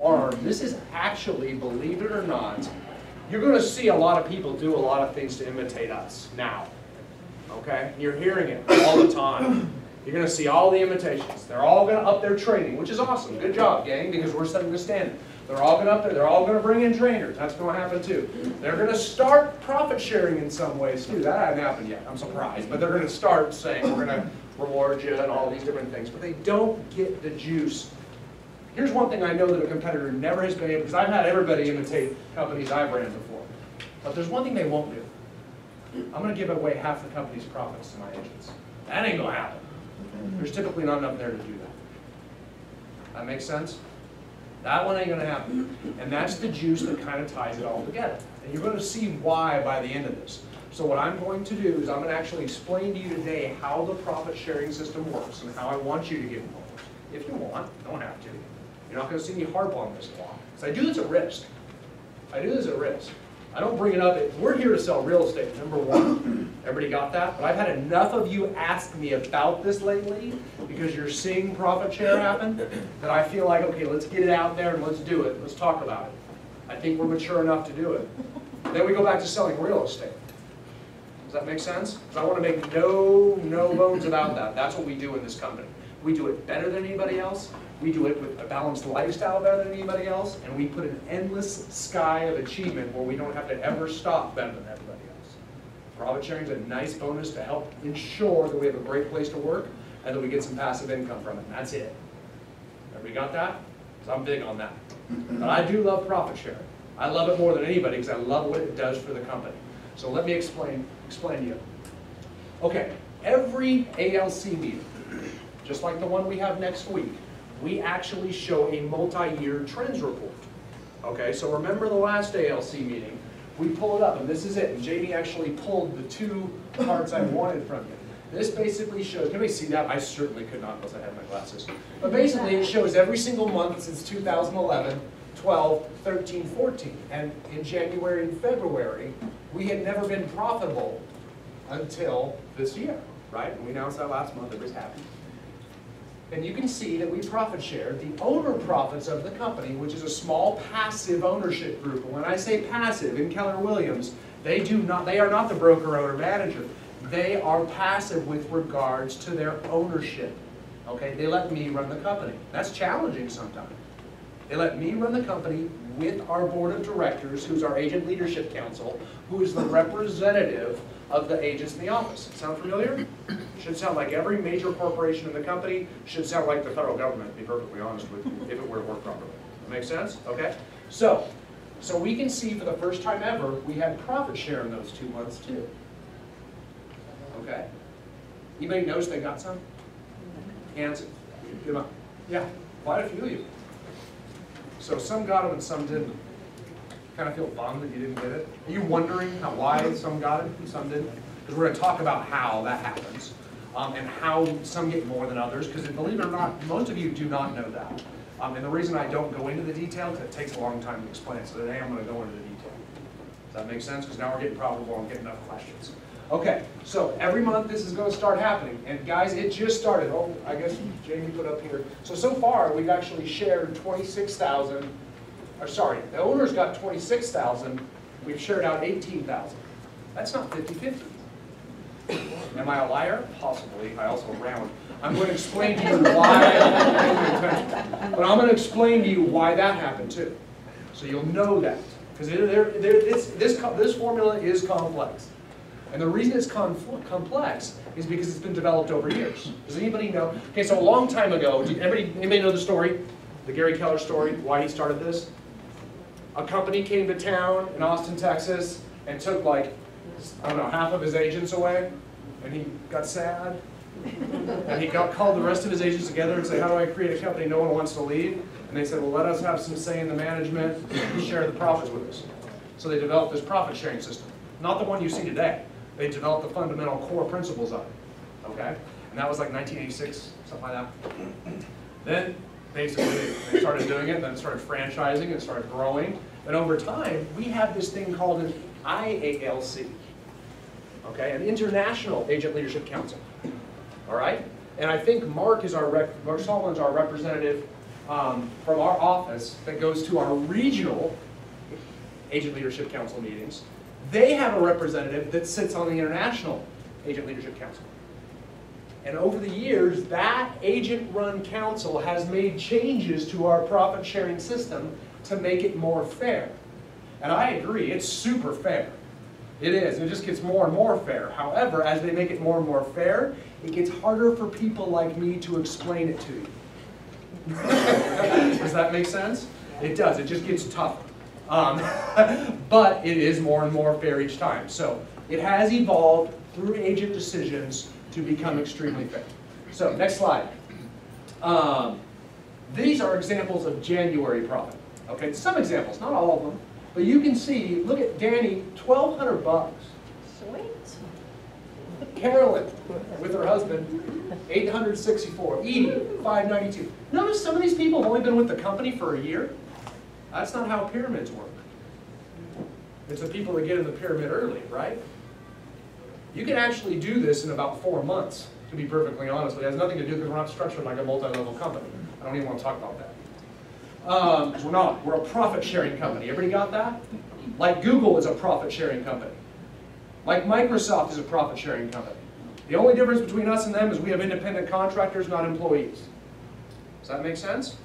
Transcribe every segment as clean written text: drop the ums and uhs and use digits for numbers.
arm. This is actually, believe it or not, you're going to see a lot of people do a lot of things to imitate us now. Okay? You're hearing it all the time. You're going to see all the imitations. They're all going to up their training, which is awesome. Good job, gang, because we're setting the standard. They're all going to up there. They're all going to bring in trainers. That's going to happen too. They're going to start profit sharing in some ways too. That hasn't happened yet. I'm surprised. But they're going to start saying we're going to reward you and all these different things. But they don't get the juice. Here's one thing I know that a competitor never has been able, because I've had everybody imitate companies I've ran before. But there's one thing they won't do. I'm going to give away half the company's profits to my agents. That ain't going to happen. There's typically not enough there to do that. That makes sense? That one ain't going to happen. And that's the juice that kind of ties it all together. And you're going to see why by the end of this. So what I'm going to do is I'm going to actually explain to you today how the profit sharing system works and how I want you to get involved. If you want, you don't have to. You're not going to see me harp on this a lot. Because I do this at risk. I do this at risk. I don't bring it up. We're here to sell real estate, number one. Everybody got that? But I've had enough of you ask me about this lately because you're seeing profit share happen that I feel like, okay, let's get it out there and let's do it. Let's talk about it. I think we're mature enough to do it. Then we go back to selling real estate. Does that make sense? Because I want to make no bones about that. That's what we do in this company. We do it better than anybody else. We do it with a balanced lifestyle better than anybody else, and we put an endless sky of achievement where we don't have to ever stop better than everybody else. Profit sharing is a nice bonus to help ensure that we have a great place to work and that we get some passive income from it, and that's it. Everybody got that? Because I'm big on that. But I do love profit sharing. I love it more than anybody because I love what it does for the company. So let me explain to you. Okay, every ALC meeting, just like the one we have next week, we actually show a multi-year trends report. Okay, so remember the last ALC meeting, we pull it up, and this is it. And Jamie actually pulled the two charts I wanted from you. This basically shows, can we see that? I certainly could not unless I had my glasses. But basically it shows every single month since 2011, 12, 13, 14. And in January and February, we had never been profitable until this year, right? And we announced that last month, everybody's happy. And you can see that we profit share the owner profits of the company, which is a small passive ownership group. And when I say passive, in Keller Williams, they are not the broker, owner, manager. They are passive with regards to their ownership. Okay, they let me run the company. That's challenging sometimes. They let me run the company with our board of directors, who's our agent leadership council, who is the representative of the agents in the office. Sound familiar? Should sound like every major corporation in the company, should sound like the federal government, to be perfectly honest with you, if it were to work properly. That makes sense? Okay? So we can see for the first time ever, we had profit share in those 2 months too. Okay? Anybody notice they got some? Hands? Come on. Yeah, quite a few of you. So some got them and some didn't. Kind of feel bummed that you didn't get it? Are you wondering why some got it and some didn't? Because we're going to talk about how that happens and how some get more than others. Because believe it or not, most of you do not know that. And the reason I don't go into the detail is it takes a long time to explain it. So today I'm going to go into the detail. Does that make sense? Because now we're getting profitable and getting enough questions. Okay, so every month this is going to start happening. And guys, it just started. Oh, I guess Jamie put up here. So far we've actually shared 26,000. Or sorry, the owner's got 26,000. We've shared out 18,000. That's not 50-50. Am I a liar? Possibly. I also round. I'm going to explain to you why. But I'm going to explain to you why that happened too. So you'll know that. Because this formula is complex. And the reason it's complex is because it's been developed over years. Does anybody know? Okay, so a long time ago, anybody know the story? The Gary Keller story, why he started this? A company came to town in Austin, Texas, and took like, I don't know, half of his agents away, and he got sad. And he called the rest of his agents together and said, how do I create a company no one wants to leave? And they said, well, let us have some say in the management and share the profits with us. So they developed this profit sharing system. Not the one you see today. They developed the fundamental core principles of it. Okay? And that was like 1986, something like that. Then basically they started doing it, then it started franchising, it started growing. And over time, we have this thing called an IALC. Okay, an International Agent Leadership Council. All right? And I think Mark Sullivan's our representative from our office that goes to our regional Agent Leadership Council meetings. They have a representative that sits on the International Agent Leadership Council. And over the years, that agent-run council has made changes to our profit-sharing system to make it more fair. And I agree, it's super fair. It is, it just gets more and more fair. However, as they make it more and more fair, it gets harder for people like me to explain it to you. Does that make sense? It does, it just gets tougher. But it is more and more fair each time. So it has evolved through agent decisions to become extremely fair. So next slide. These are examples of January profit. Okay, some examples, not all of them. But you can see, look at Danny, $1,200. Sweet. Carolyn, with her husband, $864. Edie, $592. Notice some of these people have only been with the company for a year. That's not how pyramids work. It's the people that get in the pyramid early, right? You can actually do this in about 4 months, to be perfectly honest. It has nothing to do because we're not structured like a multi-level company. I don't even want to talk about that. Because we're not. We're a profit-sharing company. Everybody got that? Like Google is a profit-sharing company. Like Microsoft is a profit-sharing company. The only difference between us and them is we have independent contractors, not employees. Does that make sense?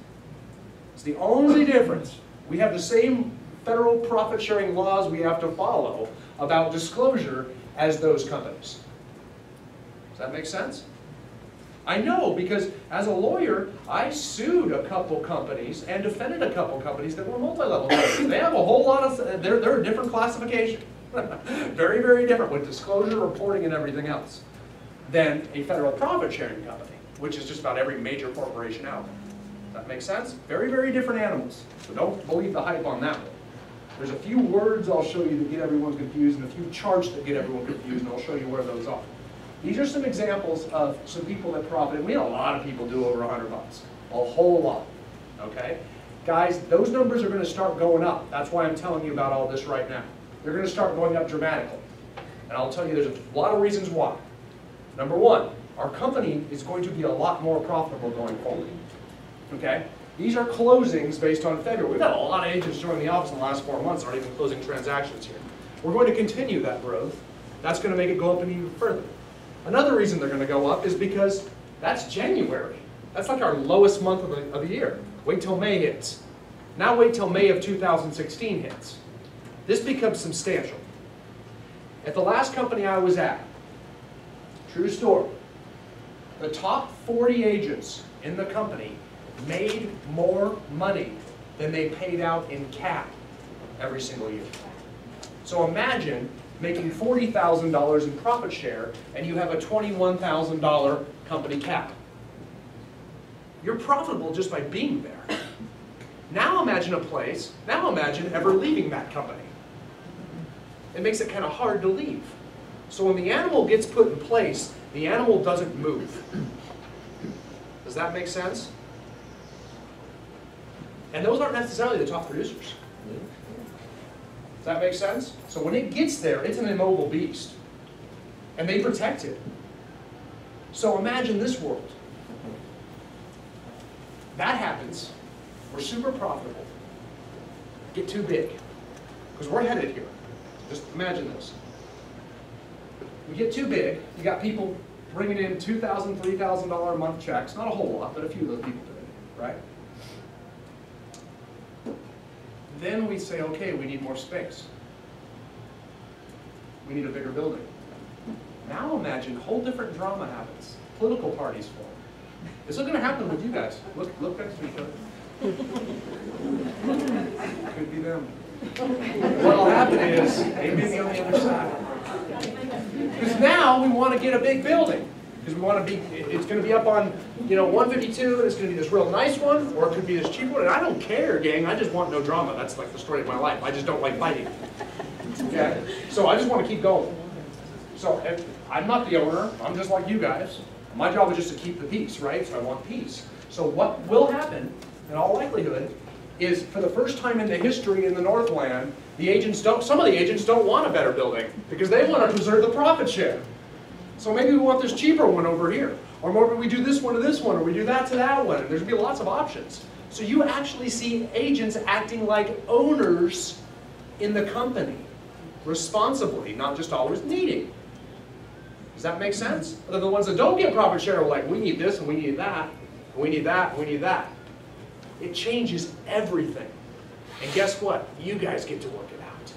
It's the only difference. We have the same federal profit-sharing laws we have to follow about disclosure as those companies. Does that make sense? I know, because as a lawyer, I sued a couple companies and defended a couple companies that were multi-level companies. They have a whole lot of, they're a different classification. Very, very different with disclosure, reporting, and everything else than a federal profit-sharing company, which is just about every major corporation out there. Does that make sense? Very, very different animals. So don't believe the hype on that one. There's a few words I'll show you that get everyone confused, and a few charts that get everyone confused, and I'll show you where those are. These are some examples of some people that profited. We had a lot of people do over $100. A whole lot. Okay? Guys, those numbers are going to start going up. That's why I'm telling you about all this right now. They're going to start going up dramatically. And I'll tell you there's a lot of reasons why. Number one, our company is going to be a lot more profitable going forward. Okay? These are closings based on February. We've had a lot of agents join the office in the last 4 months, aren't even closing transactions here. We're going to continue that growth. That's going to make it go up even further. Another reason they're going to go up is because that's January. That's like our lowest month of the year. Wait till May hits. Now wait till May of 2016 hits. This becomes substantial. At the last company I was at, true story, the top 40 agents in the company made more money than they paid out in cap every single year. So imagine making $40,000 in profit share and you have a $21,000 company cap. You're profitable just by being there. Now imagine a place, now imagine ever leaving that company. It makes it kind of hard to leave. So when the animal gets put in place, the animal doesn't move. Does that make sense? And those aren't necessarily the top producers. Does that make sense? So when it gets there, it's an immobile beast. And they protect it. So imagine this world. That happens. We're super profitable. Get too big. Because we're headed here. Just imagine this. We get too big. You got people bringing in $2,000, $3,000 a month checks. Not a whole lot, but a few of those people do it, right? Then we say, okay, we need more space. We need a bigger building. Now imagine a whole different drama happens. Political parties form. This is going to happen with you guys. Look next to each other. Could be them. What'll happen is, they may be on the other side. Because now we want to get a big building. Because we want to be, it's going to be up on, 152, and it's going to be this real nice one, or it could be this cheap one. And I don't care, gang. I just want no drama. That's like the story of my life. I just don't like fighting. Okay? So I just want to keep going. So I'm not the owner. I'm just like you guys. My job is just to keep the peace, right? So I want peace. So what will happen, in all likelihood, is for the first time in the history in the Northland, some of the agents don't want a better building because they want to preserve the profit share. So maybe we want this cheaper one over here. Or maybe we do this one to this one, or we do that to that one. And there's going to be lots of options. So you actually see agents acting like owners in the company, responsibly, not just always needing. Does that make sense? But the ones that don't get profit share are like, we need this and we need that, and we need that, and we need that. It changes everything. And guess what? You guys get to work it out.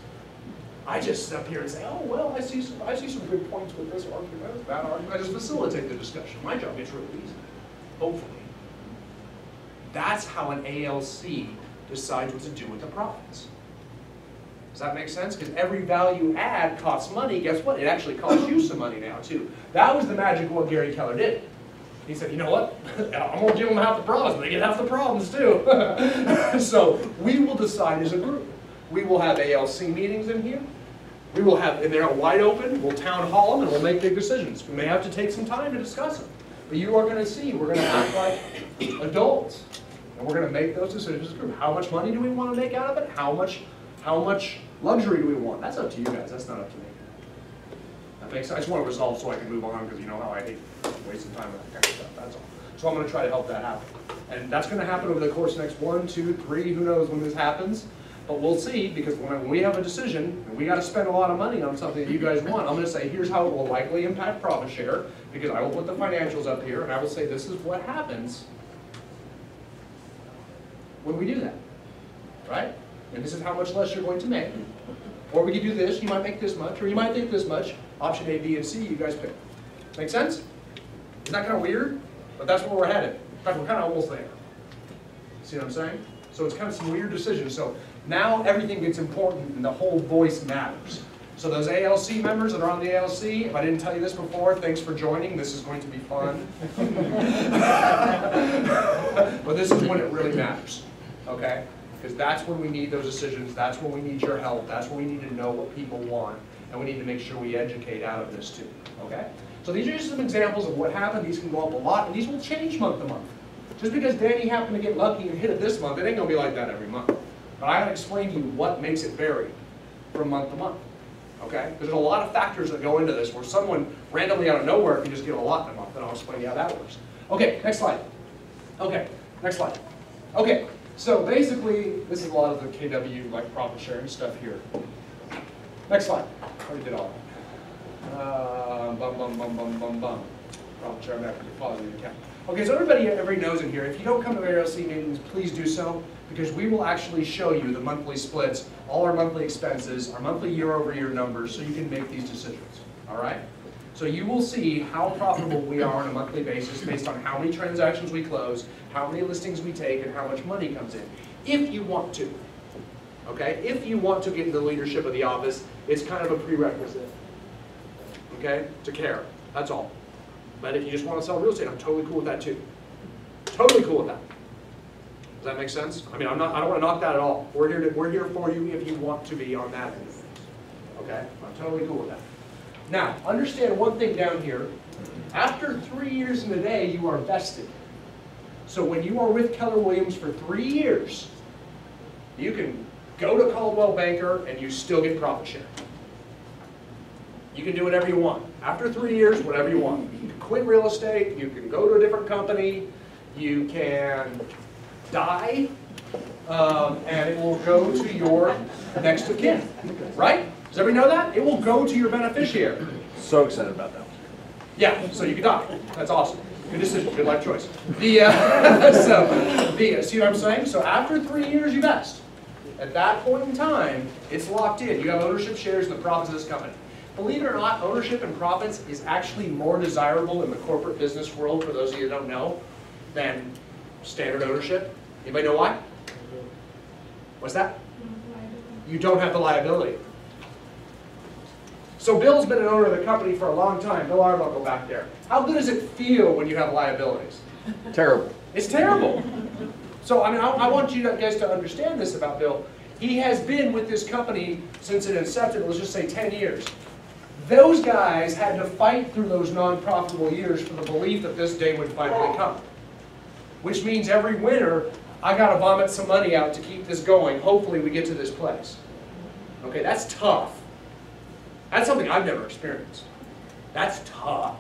I just sit up here and say, oh, well, I see some good points with this argument, that argument. I just facilitate the discussion. My job gets really easy, hopefully. That's how an ALC decides what to do with the profits. Does that make sense? Because every value add costs money. Guess what? It actually costs you some money now, too. That was the magic what Gary Keller did. He said, you know what? I'm going to give them half the profits, but they get half the problems, too. So we will decide as a group. We will have ALC meetings in here. We will have, and they're wide open, we'll town hall them, and we'll make big decisions. We may have to take some time to discuss them. But you are going to see, we're going to act like adults. And we're going to make those decisions as a group. How much money do we want to make out of it? How much luxury do we want? That's up to you guys. That's not up to me. That makes sense. I just want to resolve so I can move on, because you know how I hate wasting time with that kind of stuff. That's all. So I'm going to try to help that happen. And that's going to happen over the course of the next 1, 2, 3, who knows when this happens. But we'll see, because when we have a decision, and we got to spend a lot of money on something that you guys want, I'm going to say, here's how it will likely impact profit share, because I will put the financials up here, and I will say, this is what happens when we do that, right? And this is how much less you're going to make. Or we could do this, you might make this much, or you might think this much. Option A, B, and C, you guys pick. Make sense? Isn't that kind of weird? But that's where we're headed. In fact, we're kind of almost there. See what I'm saying? So it's kind of some weird decisions. So now everything gets important and the whole voice matters. So those ALC members that are on the ALC, if I didn't tell you this before, thanks for joining. This is going to be fun. But this is when it really matters, okay? Because that's when we need those decisions. That's when we need your help. That's when we need to know what people want. And we need to make sure we educate out of this too, okay? So these are just some examples of what happened. These can go up a lot, and these will change month to month. Just because Danny happened to get lucky and hit it this month, it ain't going to be like that every month. But I got to explain to you what makes it vary from month to month. Okay? Because there's a lot of factors that go into this where someone randomly out of nowhere can just get a lot in a month, and I'll explain to you how that works. Okay, next slide. Okay, next slide. Okay, so basically, this is a lot of the KW, like profit sharing stuff here. Next slide. I already did all that. Profit sharing after depositing account. Okay, so everybody knows in here, if you don't come to ALC meetings, please do so, because we will actually show you the monthly splits, all our monthly expenses, our monthly year-over-year numbers, so you can make these decisions, all right? So you will see how profitable we are on a monthly basis based on how many transactions we close, how many listings we take, and how much money comes in, if you want to, okay? If you want to get into the leadership of the office, it's kind of a prerequisite, okay, to care, that's all. But if you just want to sell real estate, I'm totally cool with that too. Totally cool with that. Does that make sense? I mean, I don't want to knock that at all. We're here for you if you want to be on that end. Okay? I'm totally cool with that. Now, understand one thing down here. After 3 years and a day, you are vested. So when you are with Keller Williams for 3 years, you can go to Coldwell Banker and you still get profit share. You can do whatever you want. After 3 years, whatever you want. You can quit real estate, you can go to a different company, you can die, and it will go to your next of kin. Right? Does everybody know that? It will go to your beneficiary. So excited about that. Yeah, so you can die. That's awesome. Good decision, good life choice. See what I'm saying? So after 3 years, you vest. At that point in time, it's locked in. You have ownership shares in the profits of this company. Believe it or not, ownership and profits is actually more desirable in the corporate business world, for those of you that don't know, than standard ownership. Anybody know why? What's that? You don't have the liability. So Bill's been an owner of the company for a long time. Bill Arbuckle back there. How good does it feel when you have liabilities? Terrible. It's terrible. So I mean, I want you guys to understand this about Bill. He has been with this company since it incepted, let's just say 10 years. Those guys had to fight through those non-profitable years for the belief that this day would finally come. Which means every winter, I got to vomit some money out to keep this going. Hopefully we get to this place. Okay, that's tough. That's something I've never experienced. That's tough.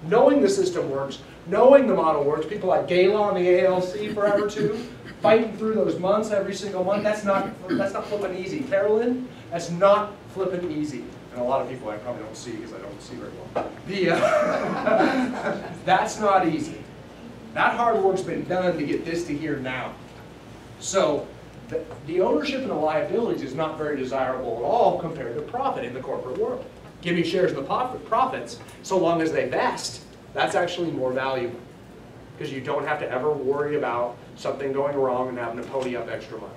Knowing the system works, knowing the model works, people like Gayla on the ALC forever too, fighting through those months every single month, that's not flipping easy. Carolyn, that's not flipping easy. And a lot of people I probably don't see because I don't see very well. That's not easy. That hard work's been done to get this to here now. So the ownership and the liabilities is not very desirable at all compared to profit in the corporate world. Giving shares in the profits, so long as they vest, that's actually more valuable. Because you don't have to ever worry about something going wrong and having to pony up extra money.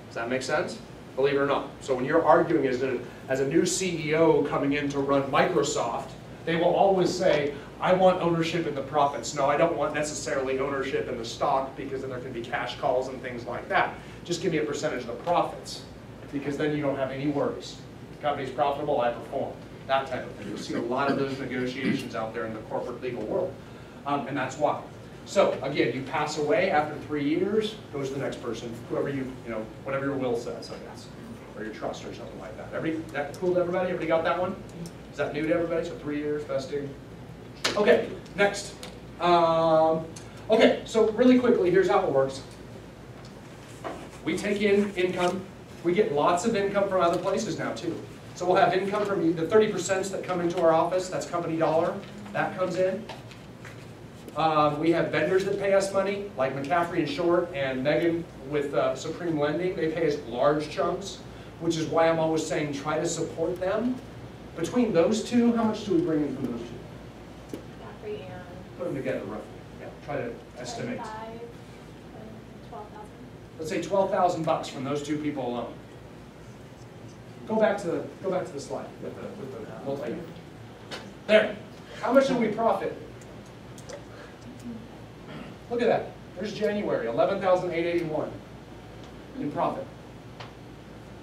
Does that make sense? Believe it or not. So when you're arguing as a new CEO coming in to run Microsoft, they will always say, I want ownership in the profits. No, I don't want necessarily ownership in the stock because then there can be cash calls and things like that. Just give me a percentage of the profits because then you don't have any worries. The company's profitable, I perform. That type of thing. You'll see a lot of those negotiations out there in the corporate legal world. And that's why. So again, you pass away after 3 years, goes to the next person, whoever whatever your will says, I guess, or your trust or something like that. That cool to everybody? Everybody got that one? Is that new to everybody? So 3 years vesting. Okay, next. Okay, so really quickly, here's how it works. We take in income. We get lots of income from other places now too. So we'll have income from the 30% that come into our office. That's company dollar. That comes in. We have vendors that pay us money, like McCaffrey and Short and Megan with Supreme Lending. They pay us large chunks, which is why I'm always saying try to support them. Between those two, how much do we bring in from those two? McCaffrey and... Put them together roughly. Yeah, try to estimate. 12,000. Let's say $12,000 from those two people alone. Go back to the slide with the multi. There. How much did we profit? Look at that. There's January, $11,881 in profit.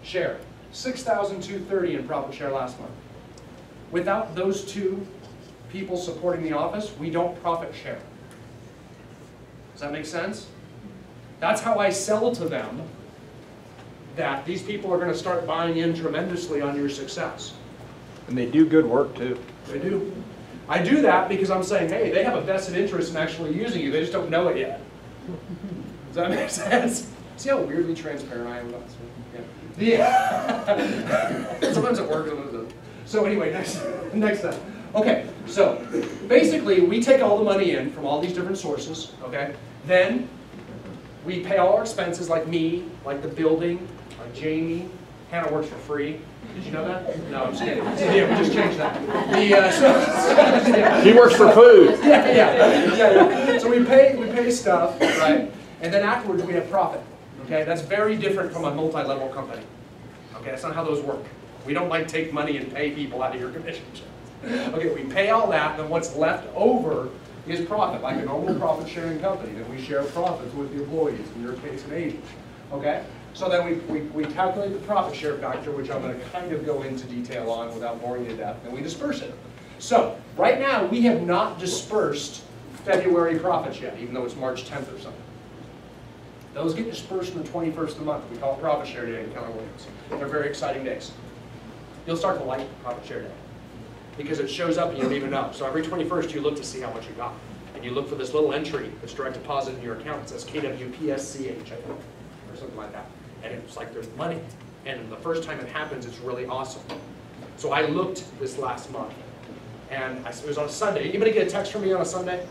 Share, $6,230 in profit share last month. Without those two people supporting the office, we don't profit share. Does that make sense? That's how I sell to them that these people are going to start buying in tremendously on your success. And they do good work too. They do. I do that because I'm saying, hey, they have a vested interest in actually using you. They just don't know it yet. Does that make sense? See how weirdly transparent I am about this? Yeah. Sometimes it works, sometimes it doesn't. So anyway, next time. Okay, so basically we take all the money in from all these different sources, okay? Then we pay all our expenses, like me, like the building, like Jamie. Hannah works for free. Did you know that? No, I'm just kidding. Yeah, we just changed that. He works for food. Yeah. So we pay stuff, right? And then afterwards we have profit. Okay, that's very different from a multi-level company. Okay, that's not how those work. We don't like take money and pay people out of your commission checks. Okay, we pay all that, and then what's left over is profit, like a normal profit-sharing company. Then we share profits with the employees, in your case, an agent. Okay? So then we calculate the profit share factor, which I'm going to kind of go into detail on without boring you to death, and we disperse it. So, right now, we have not dispersed February profits yet, even though it's March 10th or something. Those get dispersed on the 21st of the month. We call it Profit Share Day in Keller Williams. They're very exciting days. You'll start to like Profit Share Day because it shows up and you don't even know. So every 21st, you look to see how much you got. And you look for this little entry that's direct deposit in your account. It says KWPSCH, I think, or something like that. And it's like there's money. And the first time it happens, it's really awesome. So I looked this last month. And it was on a Sunday. Anybody get a text from me on a Sunday?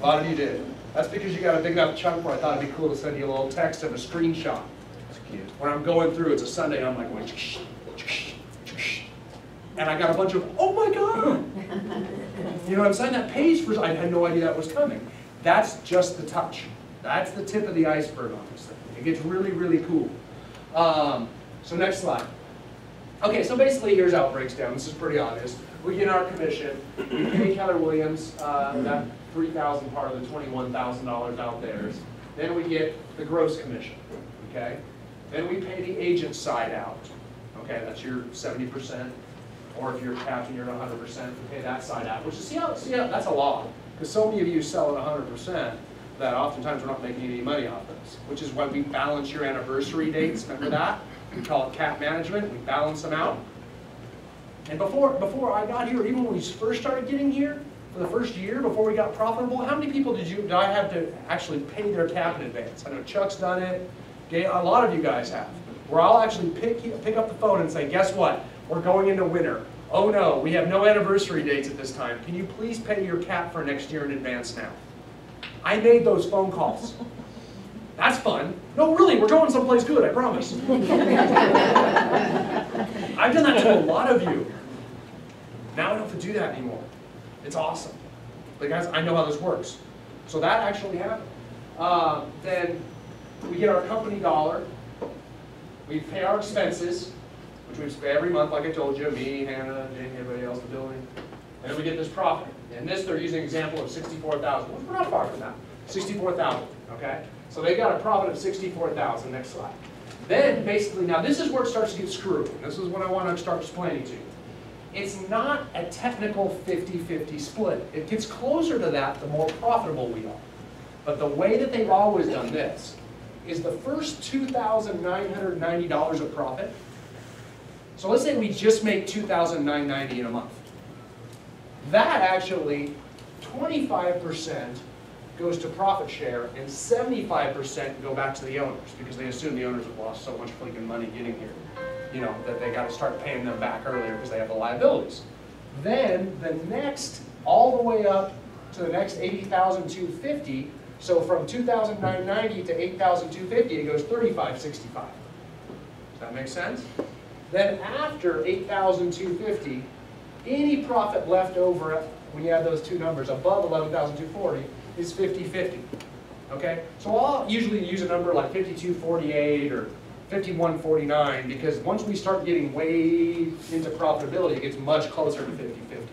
A lot of you did. That's because you got a big enough chunk where I thought it'd be cool to send you a little text of a screenshot. That's cute. When I'm going through, it's a Sunday, and I'm like going, and I got a bunch of, oh my God! You know what I'm saying? That pays for, I had no idea that was coming. That's just the touch. That's the tip of the iceberg on this thing. It gets really, really cool. So next slide. Okay, so basically here's how it breaks down. This is pretty obvious. We get our commission. We pay Keller Williams that $3,000 part of the $21,000 out there. Then we get the gross commission. Okay. Then we pay the agent side out. Okay, that's your 70%. Or if you're a captain, you're at 100%. We pay that side out. Which is see how that's a lot. Because so many of you sell at 100% that oftentimes we're not making any money off this. Which is why we balance your anniversary dates. Remember that? We call it cap management. We balance them out. And before I got here, even when we first started getting here, for the first year before we got profitable, how many people did I have to actually pay their cap in advance? I know Chuck's done it. A lot of you guys have. Where I'll actually pick up the phone and say, guess what? We're going into winter. Oh no, we have no anniversary dates at this time. Can you please pay your cap for next year in advance now? I made those phone calls. That's fun. No, really, we're going someplace good, I promise. I've done that to a lot of you. Now I don't have to do that anymore. It's awesome. But guys, I know how this works. So that actually happened. Then we get our company dollar. We pay our expenses, which we pay every month, like I told you, me, Hannah, Jane, everybody else in the building. And then we get this profit. And this, they're using an example of 64,000. We're not far from that. 64,000, okay? So they got a profit of 64,000. Next slide. Then, basically, now this is where it starts to get screwy. This is what I want to start explaining to you. It's not a technical 50-50 split. It gets closer to that the more profitable we are. But the way that they've always done this is the first $2,990 of profit. So let's say we just make $2,990 in a month. That actually, 25% goes to profit share and 75% go back to the owners because they assume the owners have lost so much freaking money getting here, you know, that they got to start paying them back earlier because they have the liabilities. Then the next, all the way up to the next 80,250. So from 2,990 to 8,250, it goes 3565. Does that make sense? Then after 8,250, any profit left over when you add those two numbers above 11,240 is 50-50. Okay? So I'll usually use a number like 5248 or 5149 because once we start getting way into profitability, it gets much closer to 50-50.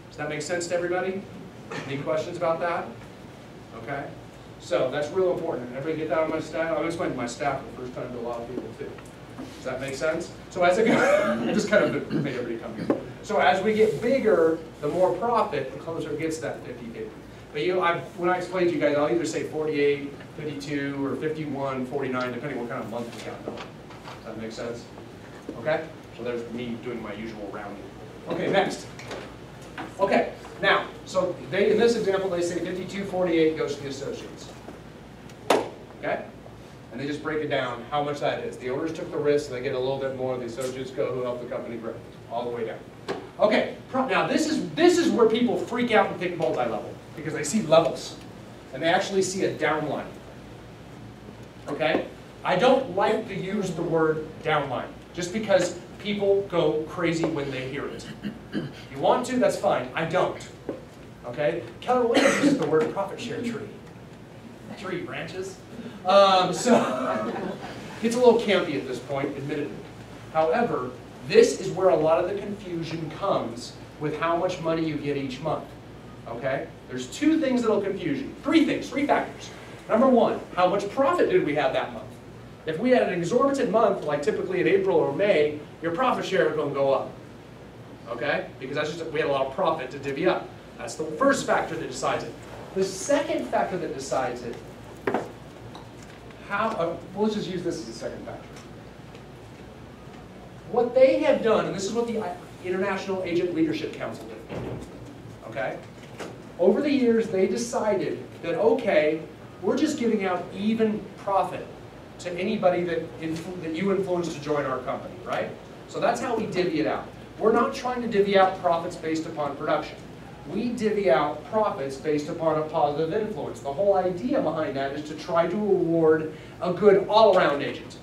Does that make sense to everybody? Any questions about that? Okay? So that's real important. Everybody get that on my staff? I'm explaining to my staff for the first time to a lot of people too. Does that make sense? So as it goes, I just kind of made everybody come here. So as we get bigger, the more profit, the closer it gets to that 50-50. But when I explain to you guys, I'll either say 48, 52, or 51, 49, depending what kind of month we got going. Does that make sense? Okay? So there's me doing my usual rounding. Okay, next. Okay, now, so in this example, they say 5248 goes to the associates. Okay? And they just break it down how much that is. The owners took the risk, they get a little bit more. The associates go who help the company grow, all the way down. Okay, now this is where people freak out and think multi-level because they see levels and they actually see a downline. Okay? I don't like to use the word downline just because people go crazy when they hear it. If you want to, that's fine. I don't. Okay? Keller Williams uses the word profit share tree. Tree branches. So it's a little campy at this point, admittedly. However, this is where a lot of the confusion comes with how much money you get each month. Okay? There's two things that'll confuse you. Three things, three factors. Number one, how much profit did we have that month? If we had an exorbitant month, like typically in April or May, your profit share is going to go up. Okay? Because that's just we had a lot of profit to divvy up. That's the first factor that decides it. The second factor that decides it, let's just use this as a second factor. What they have done, and this is what the International Agent Leadership Council did, okay? Over the years, they decided that, okay, we're just giving out even profit to anybody that you influence to join our company, right? So that's how we divvy it out. We're not trying to divvy out profits based upon production. We divvy out profits based upon a positive influence. The whole idea behind that is to try to reward a good all-around agent.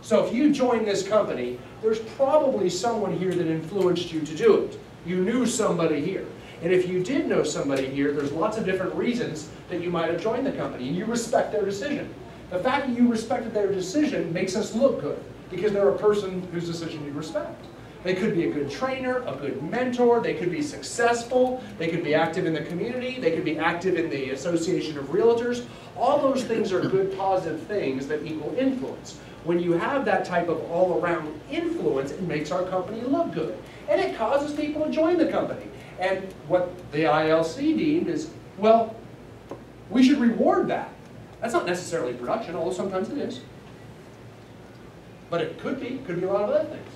So if you join this company, there's probably someone here that influenced you to do it. You knew somebody here. And if you did know somebody here, there's lots of different reasons that you might have joined the company, and you respect their decision. The fact that you respected their decision makes us look good, because they're a person whose decision you respect. They could be a good trainer, a good mentor, they could be successful, they could be active in the community, they could be active in the Association of Realtors. All those things are good, positive things that equal influence. When you have that type of all-around influence, it makes our company look good. And it causes people to join the company. And what the ILC deemed is, well, we should reward that. That's not necessarily production, although sometimes it is. But it could be a lot of other things.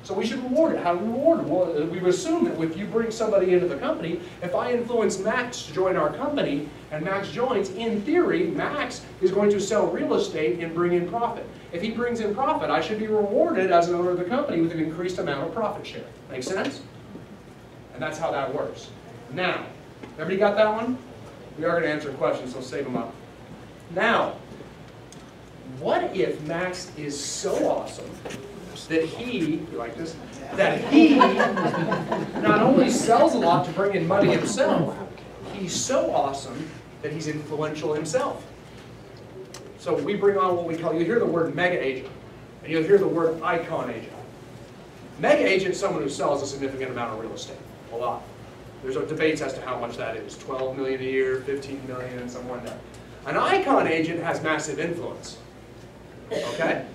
So we should reward it. How do we reward it? Well, we would assume that if you bring somebody into the company, if I influence Max to join our company, and Max joins, in theory, Max is going to sell real estate and bring in profit. If he brings in profit, I should be rewarded as an owner of the company with an increased amount of profit share. Make sense? And that's how that works. Now, everybody got that one? We are going to answer questions, so save them up. Now, what if Max is so awesome that he, you like this? That he not only sells a lot to bring in money himself, he's so awesome that he's influential himself. So we bring on what we call, you hear the word mega agent, and you'll hear the word icon agent. Mega agent is someone who sells a significant amount of real estate, a lot. There's debates as to how much that is, 12 million a year, 15 million, and someone there. An icon agent has massive influence, okay?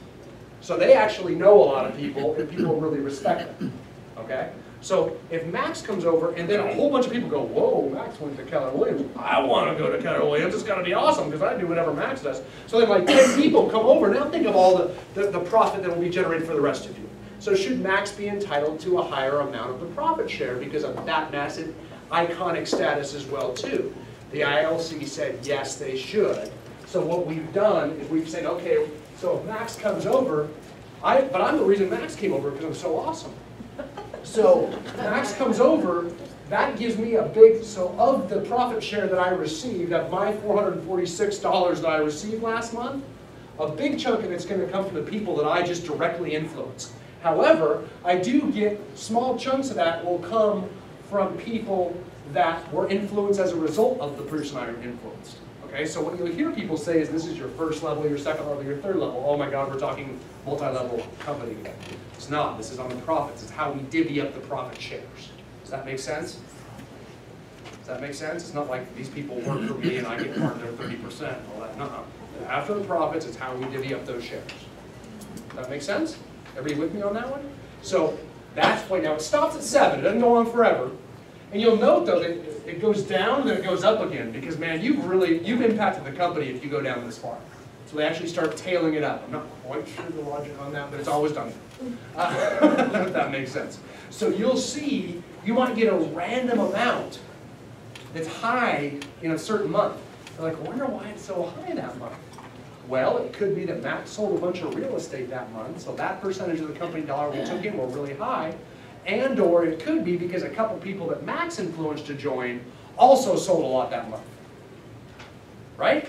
So they actually know a lot of people, and people really respect them, okay? So if Max comes over, and then a whole bunch of people go, whoa, Max went to Keller Williams. I want to go to Keller Williams. It's got to be awesome, because I do whatever Max does. So then like 10 people come over. Now think of all the profit that will be generated for the rest of you. So should Max be entitled to a higher amount of the profit share because of that massive iconic status as well, too? The ILC said, yes, they should. So what we've done is we've said, okay, so if Max comes over, but I'm the reason Max came over because I'm so awesome. So Max comes over, that gives me a big, so of the profit share that I received, of my $446 that I received last month, a big chunk of it's going to come from the people that I just directly influence. However, I do get small chunks of that will come from people that were influenced as a result of the person I influenced. Okay, so what you'll hear people say is this is your first level, your second level, your third level. Oh my God, we're talking multi-level company again. It's not. This is on the profits. It's how we divvy up the profit shares. Does that make sense? Does that make sense? It's not like these people work for me and I get part of their 30%. All that. No. After the profits, it's how we divvy up those shares. Does that make sense? Everybody with me on that one? So that's why now it stops at 7. It doesn't go on forever. And you'll note though that it goes down and then it goes up again because man, you've impacted the company if you go down this far. So they actually start tailing it up. I'm not quite sure the logic on that, but it's always done. If that makes sense. So you'll see, you might get a random amount that's high in a certain month. You're like, I wonder why it's so high that month. Well, it could be that Max sold a bunch of real estate that month, so that percentage of the company dollar we took in were really high. And or it could be because a couple people that Max influenced to join also sold a lot that month. Right?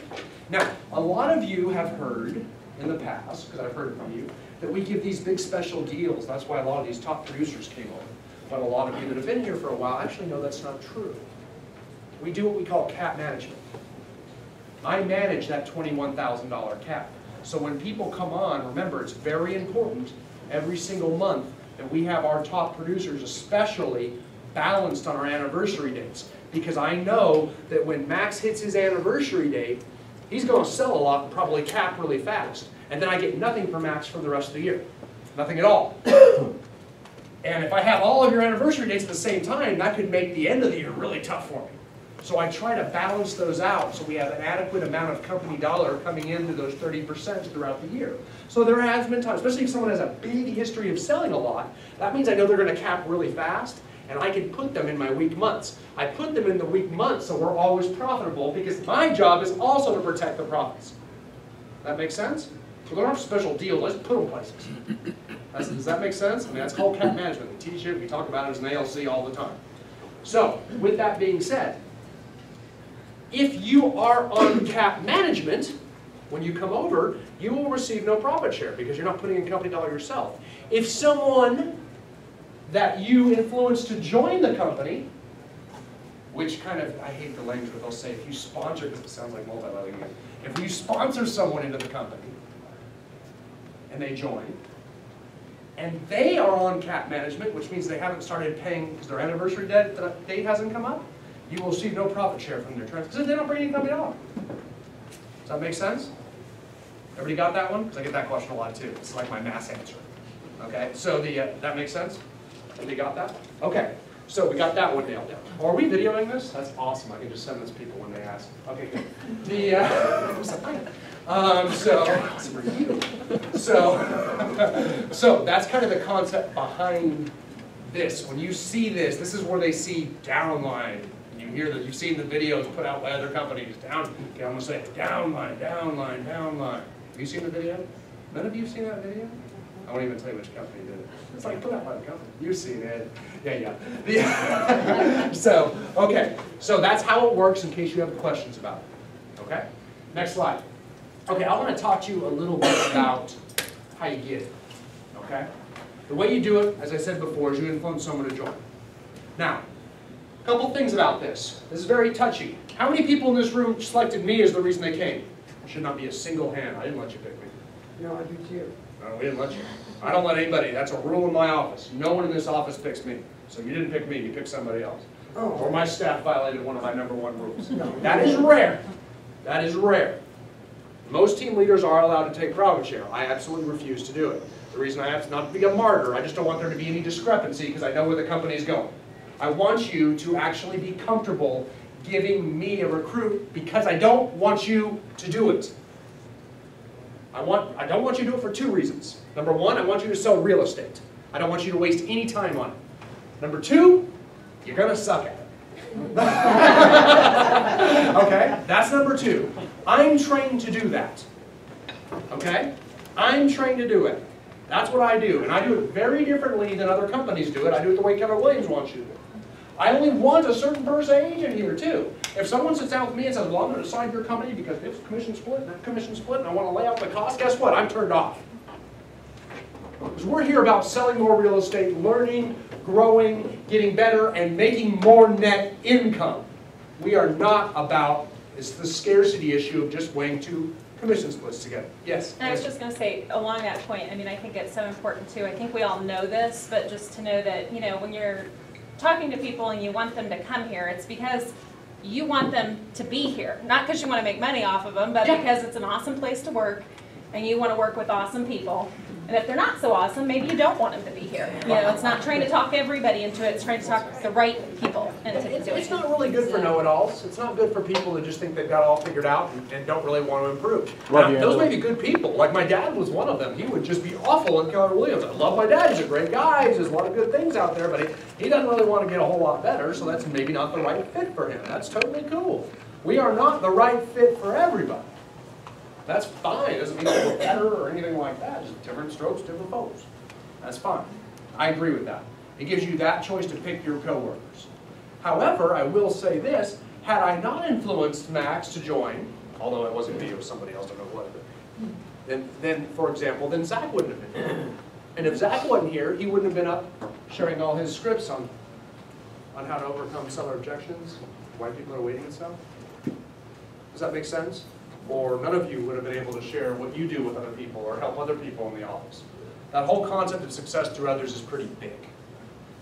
Now, a lot of you have heard in the past, because I've heard from you, that we give these big special deals. That's why a lot of these top producers came over. But a lot of you that have been here for a while actually know that's not true. We do what we call cap management. I manage that $21,000 cap. So when people come on, remember it's very important every single month that we have our top producers especially balanced on our anniversary dates. Because I know that when Max hits his anniversary date, he's going to sell a lot and probably cap really fast. And then I get nothing from Max for the rest of the year. Nothing at all. And if I have all of your anniversary dates at the same time, that could make the end of the year really tough for me. So I try to balance those out so we have an adequate amount of company dollar coming into those 30% throughout the year. So there has been times, especially if someone has a big history of selling a lot, that means I know they're going to cap really fast, and I can put them in my weak months. I put them in the weak months so we're always profitable because my job is also to protect the profits. That makes sense? So we don't have special deals, let's put them places. Does that make sense? I mean, that's called cap management. We teach it, we talk about it as an ALC all the time. So, with that being said, if you are on cap management, when you come over, you will receive no profit share because you're not putting in company dollar yourself. If someone that you influence to join the company, which kind of, I hate the language, but they'll say if you sponsor, because it sounds like multi-level again, if you sponsor someone into the company and they join, and they are on cap management, which means they haven't started paying because their anniversary date hasn't come up, you will receive no profit share from their transfer because they don't bring any company dollar. Does that make sense? Everybody got that one? Because I get that question a lot too. It's like my mass answer. Okay, so that makes sense? Everybody got that? Okay, so we got that one nailed down. Are we videoing this? That's awesome. I can just send this to people when they ask. Okay, good. So So that's kind of the concept behind this. When you see this, this is where they see downline. You hear that, you've seen the videos put out by other companies. Down, okay, I'm going to say it, downline, downline, downline. Have you seen the video? None of you have seen that video? I won't even tell you which company did it. It's like put out by the company. You've seen it. Yeah. So, okay. So that's how it works in case you have questions about it. Okay? Next slide. Okay, I want to talk to you a little bit about how you get it. Okay? The way you do it, as I said before, is you influence someone to join. Now, a couple things about this. This is very touchy. How many people in this room selected me as the reason they came? Should not be a single hand. I didn't let you pick me. No, I do too. No, we didn't let you. I don't let anybody. That's a rule in my office. No one in this office picks me. So you didn't pick me. You picked somebody else. Oh. Or my staff violated one of my #1 rules. That is rare. That is rare. Most team leaders are allowed to take profit share. I absolutely refuse to do it. The reason I have to, not to be a martyr, I just don't want there to be any discrepancy because I know where the company is going. I want you to actually be comfortable giving me a recruit because I don't want you to do it. I don't want you to do it for 2 reasons. Number 1, I want you to sell real estate. I don't want you to waste any time on it. Number 2, you're going to suck at it. Okay? That's number 2. I'm trained to do that. Okay? I'm trained to do it. That's what I do. And I do it very differently than other companies do it. I do it the way Keller Williams wants you to do it. I only want a certain person agent here too. If someone sits down with me and says, well, I'm going to sign your company because it's commission split and that commission split and I want to lay out the cost, guess what? I'm turned off. Because we're here about selling more real estate, learning, growing, getting better, and making more net income. We are not about, it's the scarcity issue of just weighing 2 commission splits together. Yes? And I was just going to say, along that point, I mean, I think it's so important too. I think we all know this, but just to know that, you know, when you're talking to people and you want them to come here, it's because you want them to be here. Not because you want to make money off of them, but because it's an awesome place to work and you want to work with awesome people. And if they're not so awesome, maybe you don't want them to be here. You know, it's not trying to talk everybody into it, it's trying to talk the right people into doing it. It's not really good for know-it-alls. It's not good for people that just think they've got it all figured out and don't really want to improve. Now, those may be good people. Like my dad was one of them. He would just be awful in Keller Williams. I love my dad. He's a great guy. There's a lot of good things out there, but he doesn't really want to get a whole lot better, so that's maybe not the right fit for him. That's totally cool. We are not the right fit for everybody. That's fine. It doesn't mean we're better or anything like that. Just different strokes, different folks. That's fine. I agree with that. It gives you that choice to pick your coworkers. However, I will say this, had I not influenced Max to join, although it wasn't me, it was somebody else, I don't know what, then for example, then Zach wouldn't have been here. And if Zach wasn't here, he wouldn't have been up sharing all his scripts on how to overcome seller objections, why people are waiting and stuff. Does that make sense? Or none of you would have been able to share what you do with other people or help other people in the office. That whole concept of success through others is pretty big.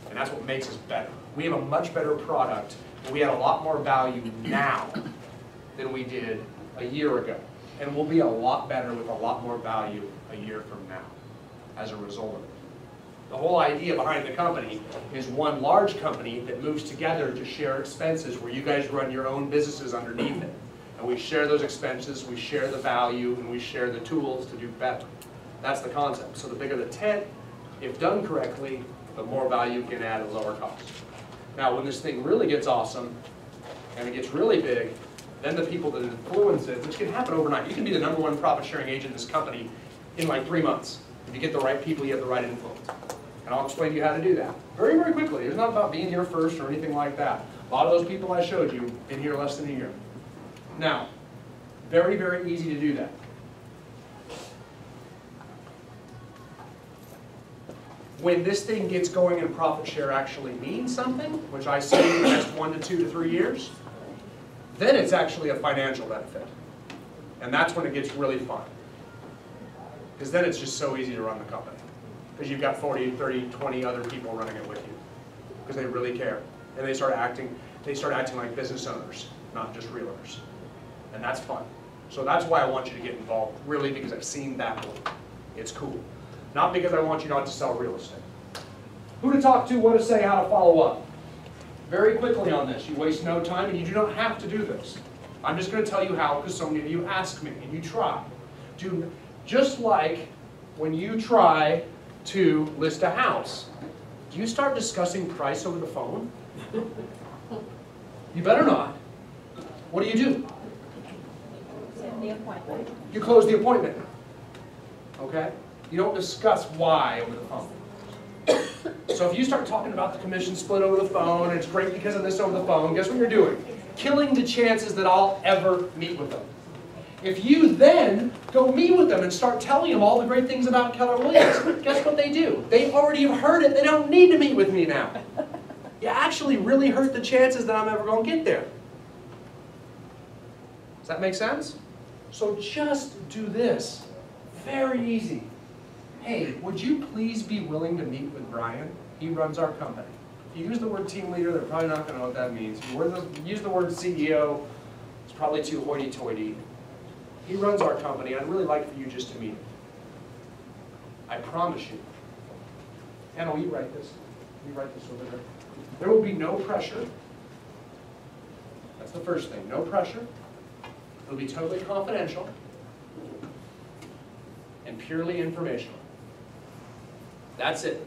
And that's what makes us better. We have a much better product, and we add a lot more value now than we did a year ago. And we'll be a lot better with a lot more value a year from now as a result of it. The whole idea behind the company is one large company that moves together to share expenses where you guys run your own businesses underneath it. And we share those expenses, we share the value, and we share the tools to do better. That's the concept. So the bigger the tent, if done correctly, the more value you can add at lower cost. Now when this thing really gets awesome, and it gets really big, then the people that influence it, which can happen overnight. You can be the #1 profit sharing agent in this company in like 3 months. If you get the right people, you have the right influence. And I'll explain to you how to do that. Very, very quickly. It's not about being here first or anything like that. A lot of those people I showed you been here less than a year. Now, very, very easy to do that. When this thing gets going and profit share actually means something, which I say in the next 1 to 2 to 3 years, then it's actually a financial benefit. And that's when it gets really fun. Because then it's just so easy to run the company. Because you've got 40, 30, 20 other people running it with you. Because they really care. And they start acting like business owners, not just realtors. And that's fun. So that's why I want you to get involved, really, because I've seen that one. It's cool. Not because I want you not to sell real estate. Who to talk to, what to say, how to follow up. Very quickly on this. You waste no time, and you do not have to do this. I'm just going to tell you how, because so many of you ask me, and you try. Just like when you try to list a house, do you start discussing price over the phone? You better not. What do? Set the appointment. You close the appointment. Okay? You don't discuss why over the phone. So if you start talking about the commission split over the phone, and it's great because of this over the phone, guess what you're doing? Killing the chances that I'll ever meet with them. If you then go meet with them and start telling them all the great things about Keller Williams, guess what they do? They already have heard it. They don't need to meet with me now. You actually really hurt the chances that I'm ever going to get there. Does that make sense? So just do this. Very easy. Hey, would you please be willing to meet with Brian? He runs our company. If you use the word team leader, they're probably not going to know what that means. If you use the word CEO, it's probably too hoity-toity. He runs our company. I'd really like for you just to meet him. I promise you. Anna, will you write this? Will you write this over there? There will be no pressure. That's the first thing. No pressure. It'll be totally confidential and purely informational. That's it.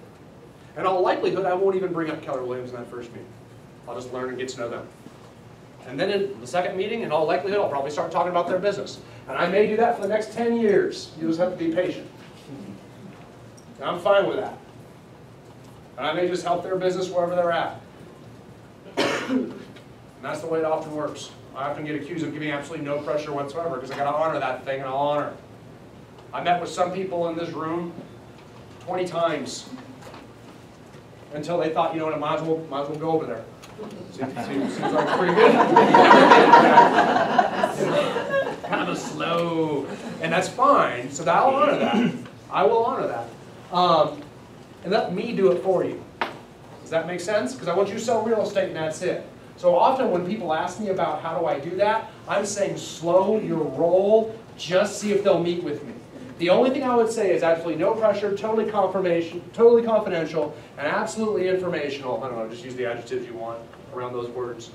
In all likelihood, I won't even bring up Keller Williams in that first meeting. I'll just learn and get to know them. And then in the second meeting, in all likelihood, I'll probably start talking about their business. And I may do that for the next 10 years. You just have to be patient. And I'm fine with that. And I may just help their business wherever they're at. And that's the way it often works. I often get accused of giving absolutely no pressure whatsoever because I got to honor that thing, and I'll honor it. I met with some people in this room 20 times until they thought, you know what, I might as well go over there. Seems like pretty good. Kind of slow, and that's fine. So I'll honor that. I will honor that, and let me do it for you. Does that make sense? Because I want you to sell real estate, and that's it. So often when people ask me about how do I do that, I'm saying slow your roll. Just see if they'll meet with me. The only thing I would say is absolutely no pressure, totally confidential, and absolutely informational. I don't know, just use the adjectives you want around those words.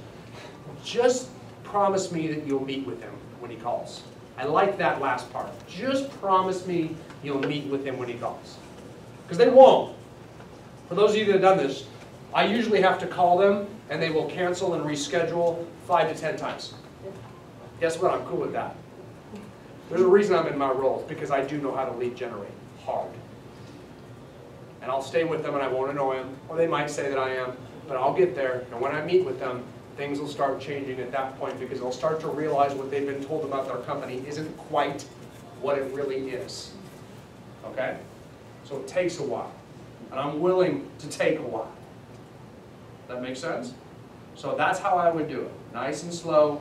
Just promise me that you'll meet with him when he calls. I like that last part. Just promise me you'll meet with him when he calls. Because they won't. For those of you that have done this, I usually have to call them, and they will cancel and reschedule 5 to 10 times. Guess what? I'm cool with that. There's a reason I'm in my role. It's because I do know how to lead generate hard. And I'll stay with them and I won't annoy them, or they might say that I am, but I'll get there, and when I meet with them, things will start changing at that point because they'll start to realize what they've been told about their company isn't quite what it really is. Okay? So it takes a while. And I'm willing to take a while. That makes sense? So that's how I would do it. Nice and slow.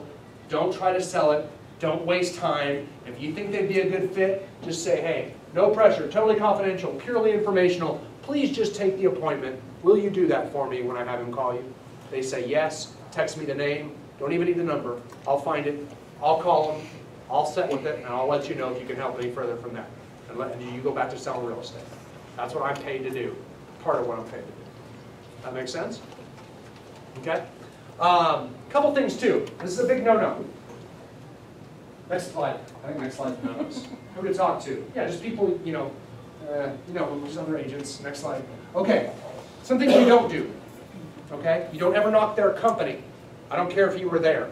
Don't try to sell it. Don't waste time. If you think they'd be a good fit, just say, hey, no pressure, totally confidential, purely informational. Please just take the appointment. Will you do that for me when I have him call you? They say yes. Text me the name. Don't even need the number. I'll find it. I'll call them. I'll set with it, and I'll let you know if you can help any further from there. And you go back to selling real estate. That's what I'm paid to do. Part of what I'm paid to do. That make sense? Okay? Couple things too. This is a big no-no. Next slide. I think next slide no-nos. Who to talk to? Yeah, just people, just other agents. Next slide. Okay. Some things we don't do. Okay? You don't ever knock their company. I don't care if you were there.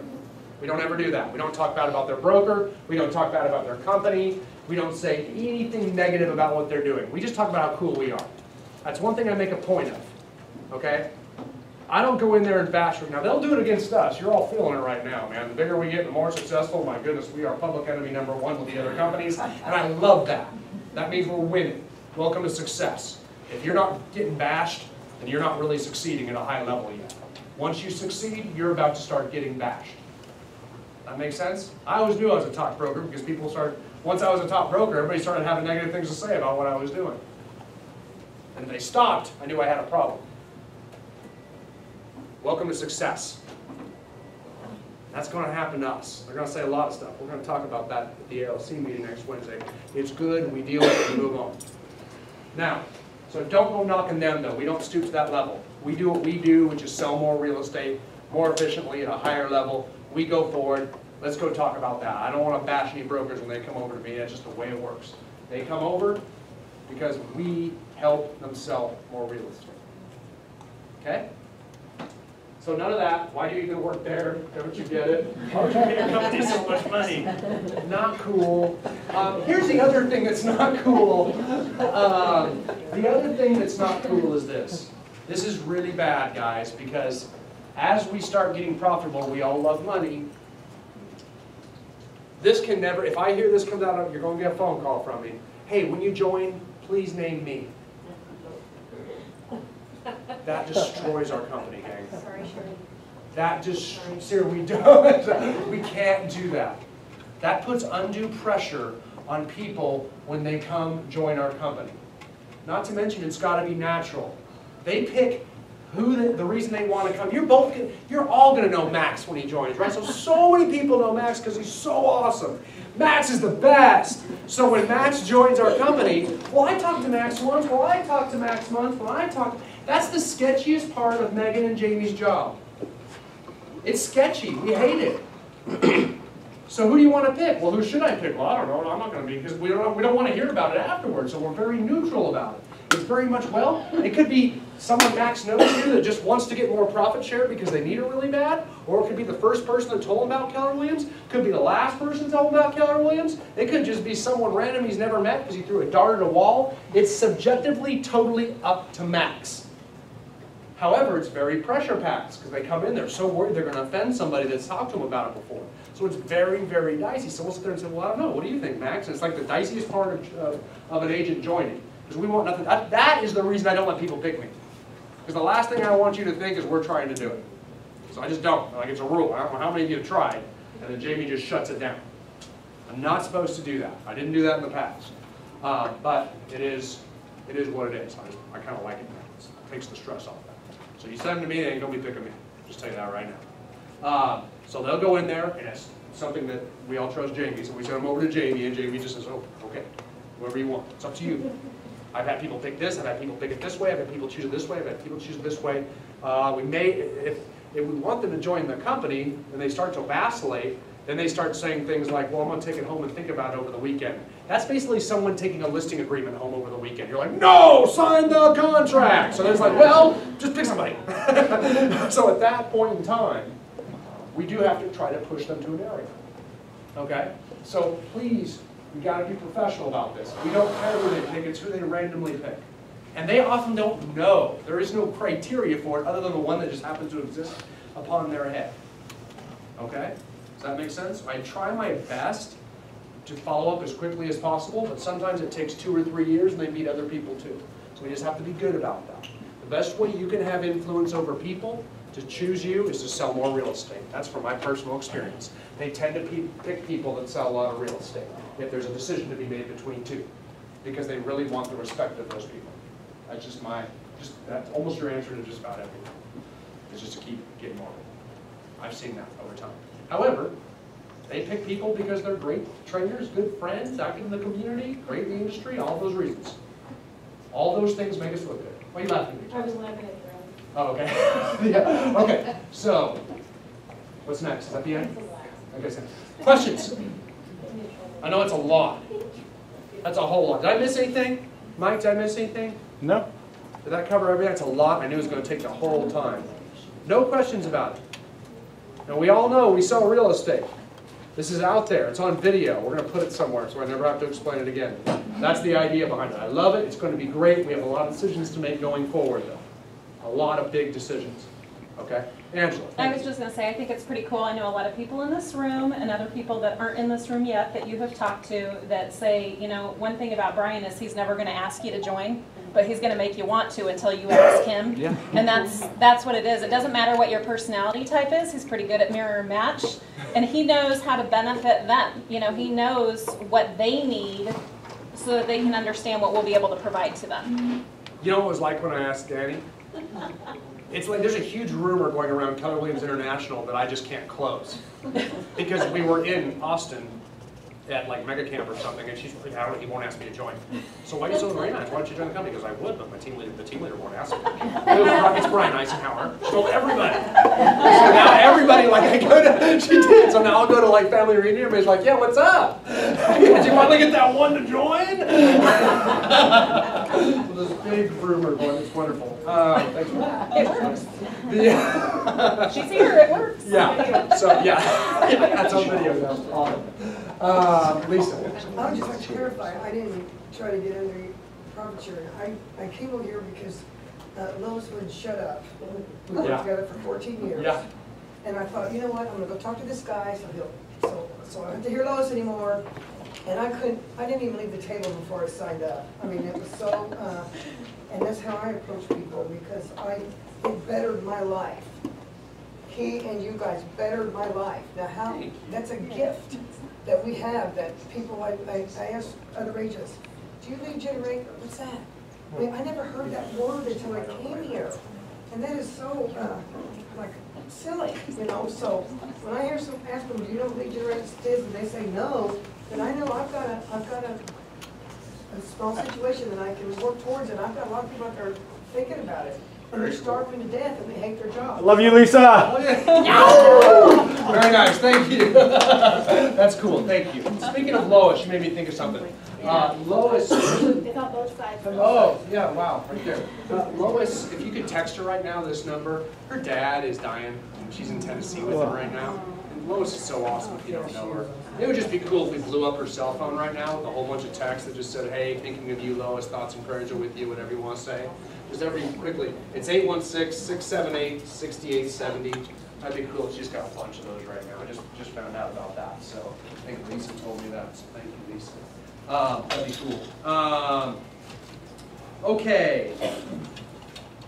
We don't ever do that. We don't talk bad about their broker. We don't talk bad about their company. We don't say anything negative about what they're doing. We just talk about how cool we are. That's one thing I make a point of. Okay? I don't go in there and bash them. Now, they'll do it against us. You're all feeling it right now, man. The bigger we get, the more successful. My goodness, we are public enemy #1 with the other companies, and I love that. That means we're winning. Welcome to success. If you're not getting bashed, then you're not really succeeding at a high level yet. Once you succeed, you're about to start getting bashed. That makes sense? I always knew I was a top broker because people started, once I was a top broker, everybody started having negative things to say about what I was doing. And if they stopped, I knew I had a problem. Welcome to success. That's going to happen to us. They're going to say a lot of stuff. We're going to talk about that at the ALC meeting next Wednesday. It's good, we deal with it, and move on. Now, so don't go knocking them though. We don't stoop to that level. We do what we do, which is sell more real estate more efficiently at a higher level. We go forward. Let's go talk about that. I don't want to bash any brokers when they come over to me. That's just the way it works. They come over, because we help them sell more real estate. Okay? So none of that. Why do you even work there? Don't you get it? How would you pay your company so much money? Not cool. Here's the other thing that's not cool. The other thing that's not cool is this. This is really bad, guys, because as we start getting profitable, we all love money. This can never, if I hear this comes out, you're going to get a phone call from me. Hey, when you join, please name me. That destroys our company, gang. Sorry, Sherry. That just, seriously, we don't. We can't do that. That puts undue pressure on people when they come join our company. Not to mention, it's got to be natural. They pick who the reason they want to come. You're all going to know Max when he joins, right? So many people know Max because he's so awesome. Max is the best. So when Max joins our company, well, I talked to Max once. Well, I talked to Max once. Well, I talked. That's the sketchiest part of Megan and Jamie's job. It's sketchy. We hate it. So who do you want to pick? Well, who should I pick? Well, I don't know. I'm not going to be, because we don't want to hear about it afterwards. So we're very neutral about it. It's very much, well, it could be someone Max knows here that just wants to get more profit share because they need it really bad. Or it could be the first person that told him about Keller Williams. Could be the last person that told him about Keller Williams. It could just be someone random he's never met because he threw a dart at a wall. It's subjectively totally up to Max. However, it's very pressure-packed because they come in there so worried they're going to offend somebody that's talked to them about it before. So it's very, very dicey. So we'll sit there and say, well, I don't know. What do you think, Max? And it's like the diciest part of an agent joining. Because we want nothing. That is the reason I don't let people pick me. Because the last thing I want you to think is we're trying to do it. So I just don't. Like, it's a rule. I don't know how many of you have tried, and then Jamie just shuts it down. I'm not supposed to do that. I didn't do that in the past. But it is what it is. I kind of like it now. It takes the stress off that. So you send them to me, they ain't going to be picking me. Just tell you that right now. So they'll go in there, and it's something that we all trust Jamie. So we send them over to Jamie, and Jamie just says, oh, okay, whatever you want. It's up to you. I've had people pick this, I've had people pick it this way, I've had people choose it this way, I've had people choose it this way. We may, if we want them to join the company and they start to vacillate, then they start saying things like, well, I'm going to take it home and think about it over the weekend. That's basically someone taking a listing agreement home over the weekend. You're like, no, sign the contract. So then it's like, well, just pick somebody. So at that point in time, we do have to try to push them to an area. Okay? So please, we got to be professional about this. We don't care who they pick, it's who they randomly pick. And they often don't know. There is no criteria for it other than the one that just happens to exist upon their head. Okay? Does that make sense? I try my best to follow up as quickly as possible, but sometimes it takes 2 or 3 years and they meet other people too. So we just have to be good about that. The best way you can have influence over people to choose you is to sell more real estate. That's from my personal experience. They tend to pick people that sell a lot of real estate if there's a decision to be made between two, because they really want the respect of those people. That's just that's almost your answer to just about everything. It's just to keep getting more. I've seen that over time. However, they pick people because they're great trainers, good friends, active in the community, great in the industry, all those reasons. All those things make us look good. Why are you laughing at me? I was laughing at you. Oh, okay. Yeah. Okay. So, what's next? Is that the end? Okay. So, questions? I know it's a lot. That's a whole lot. Did I miss anything? Mike, did I miss anything? No. Did that cover everything? That's a lot. I knew it was going to take the whole time. No questions about it. Now, we all know we sell real estate. This is out there. It's on video. We're going to put it somewhere so I never have to explain it again. That's the idea behind it. I love it. It's going to be great. We have a lot of decisions to make going forward, though. A lot of big decisions. Okay? Angela. I was just going to say, I think it's pretty cool. I know a lot of people in this room and other people that aren't in this room yet that you have talked to that say, you know, one thing about Brian is he's never going to ask you to join, but he's going to make you want to until you ask him. Yeah. And that's what it is. It doesn't matter what your personality type is. He's pretty good at mirror match. And he knows how to benefit them. You know, he knows what they need so that they can understand what we'll be able to provide to them. You know what it was like when I asked Danny? It's like there's a huge rumor going around Keller Williams International that I just can't close. Because we were in Austin at like Mega Camp or something, and she's like, he won't ask me to join. So why are you so very nice? Why don't you join the company? Because I would, but the team leader won't ask me. It's Brian Eisenhower. She told everybody. So now everybody, like, I go to, she did. So now I'll go to like family reunion. Everybody's like, yeah, what's up? Did you finally get that one to join? So this big rumor going. It's wonderful. Thanks for that. It works. Yeah. She's here, it works. Yeah. So yeah, that's on video now. Lisa. I would just like to clarify, I didn't try to get under profit sharing. I came over here because Lois wouldn't shut up. We worked Yeah. together for 14 years. Yeah. And I thought, you know what, I'm gonna go talk to this guy, so I don't have to hear Lois anymore. And I didn't even leave the table before I signed up. I mean, it was so, and that's how I approach people, because it bettered my life. He and you guys bettered my life. Now that's a gift that we have, that people, I ask other agents, do you lead generate? What's that? I mean, I never heard that word until I came here. And that is so, like, silly, you know? So when I hear some ask them, do you know what lead generation is, and they say no, then I know I've got a small situation that I can work towards, and I've got a lot of people out there thinking about it. And they're starving to death and they hate their job. Love you, Lisa. Very nice, thank you. That's cool, thank you. Speaking of Lois, you made me think of something. Lois. It's on both sides. Oh, yeah, wow, right there. Lois, if you could text her right now, this number, her dad is dying, and she's in Tennessee with him right now. And Lois is so awesome if you don't know her. It would just be cool if we blew up her cell phone right now with a whole bunch of texts that just said, hey, thinking of you, Lois, thoughts and prayers are with you, whatever you want to say. Just quickly, it's 816-678-6870. That'd be cool. She's got a bunch of those right now. I just found out about that. So I think Lisa told me that. So thank you, Lisa. That'd be cool. Okay.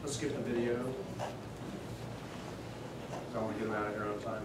Let's skip the video. I want to get them out of here on time.